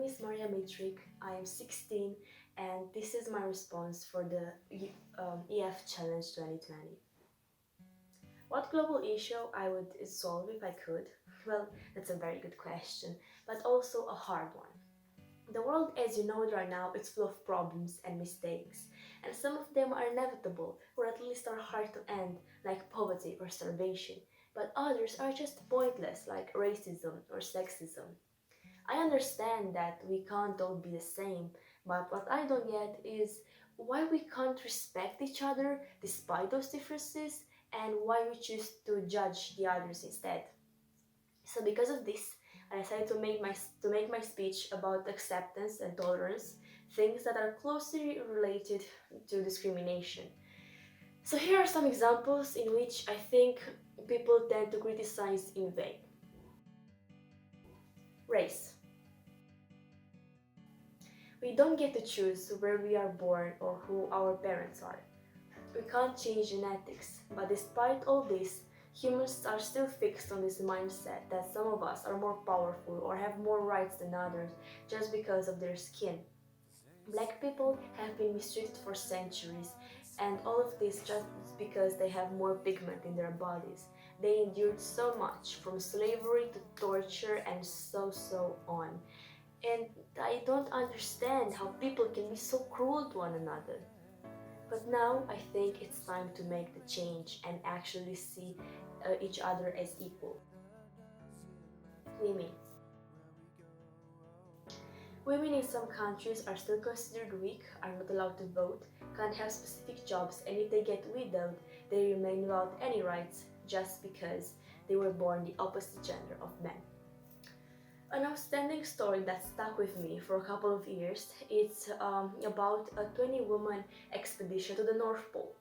is Maria Mitric. I am 16 and this is my response for the EF Challenge 2020. What global issue I would solve if I could? Well, that's a very good question, but also a hard one. The world as you know it right now is full of problems and mistakes, and some of them are inevitable or at least are hard to end, like poverty or starvation, but others are just pointless, like racism or sexism. I understand that we can't all be the same, but what I don't get is why we can't respect each other despite those differences and why we choose to judge the others instead. So because of this, I decided to make my speech about acceptance and tolerance, things that are closely related to discrimination. So here are some examples in which I think people tend to criticize in vain. Race. We don't get to choose where we are born or who our parents are. We can't change genetics, but despite all this, humans are still fixed on this mindset that some of us are more powerful or have more rights than others just because of their skin. Black people have been mistreated for centuries, and all of this just because they have more pigment in their bodies. They endured so much, from slavery to torture and so on. And I don't understand how people can be so cruel to one another. But now I think it's time to make the change and actually see each other as equal. Women. Women in some countries are still considered weak, are not allowed to vote, can't have specific jobs, and if they get widowed, they remain without any rights just because they were born the opposite gender of men. An outstanding story that stuck with me for a couple of years. It's about a 20-woman expedition to the North Pole.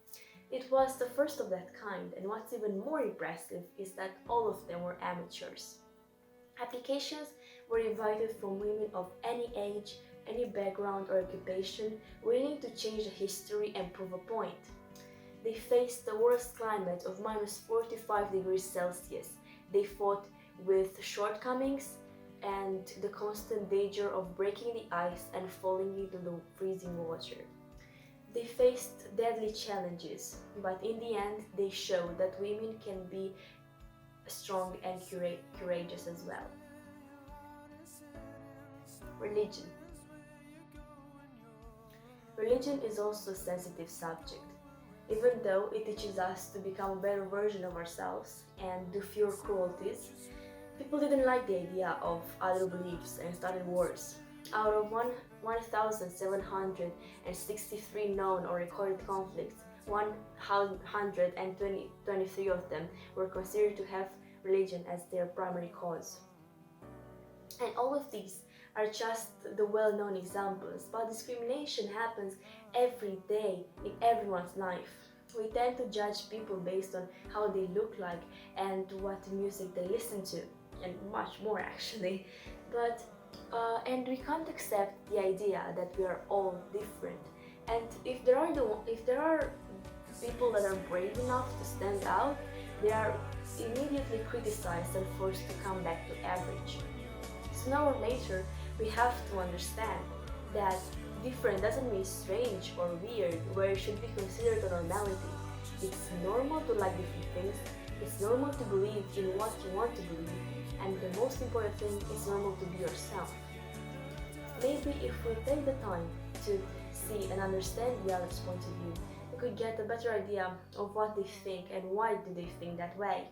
It was the first of that kind, and what's even more impressive is that all of them were amateurs. Applications were invited from women of any age, any background or occupation, willing to change the history and prove a point. They faced the worst climate of minus 45 degrees Celsius. They fought with shortcomings and the constant danger of breaking the ice and falling into the freezing water. They faced deadly challenges, but in the end they showed that women can be strong and courageous as well. Religion. Religion is also a sensitive subject. Even though it teaches us to become a better version of ourselves and do fewer cruelties, people didn't like the idea of other beliefs and started wars. Out of 1,763 known or recorded conflicts, 123 of them were considered to have religion as their primary cause. And all of these are just the well-known examples, but discrimination happens every day in everyone's life. We tend to judge people based on how they look like and what music they listen to, and much more actually. But and we can't accept the idea that we are all different. And if there are people that are brave enough to stand out, they are immediately criticized and forced to come back to average. Sooner or later, we have to understand that different doesn't mean strange or weird, where it should be considered a normality. It's normal to like different things, it's normal to believe in what you want to believe, and the most important thing is normal to be yourself. Maybe if we take the time to see and understand the other's point of view, we could get a better idea of what they think and why do they think that way.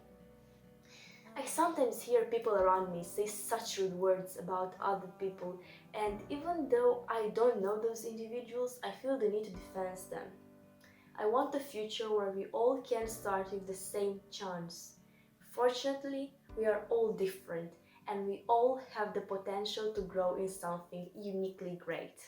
I sometimes hear people around me say such rude words about other people, and even though I don't know those individuals, I feel the need to defend them. I want a future where we all can start with the same chance. Fortunately, we are all different, and we all have the potential to grow in something uniquely great.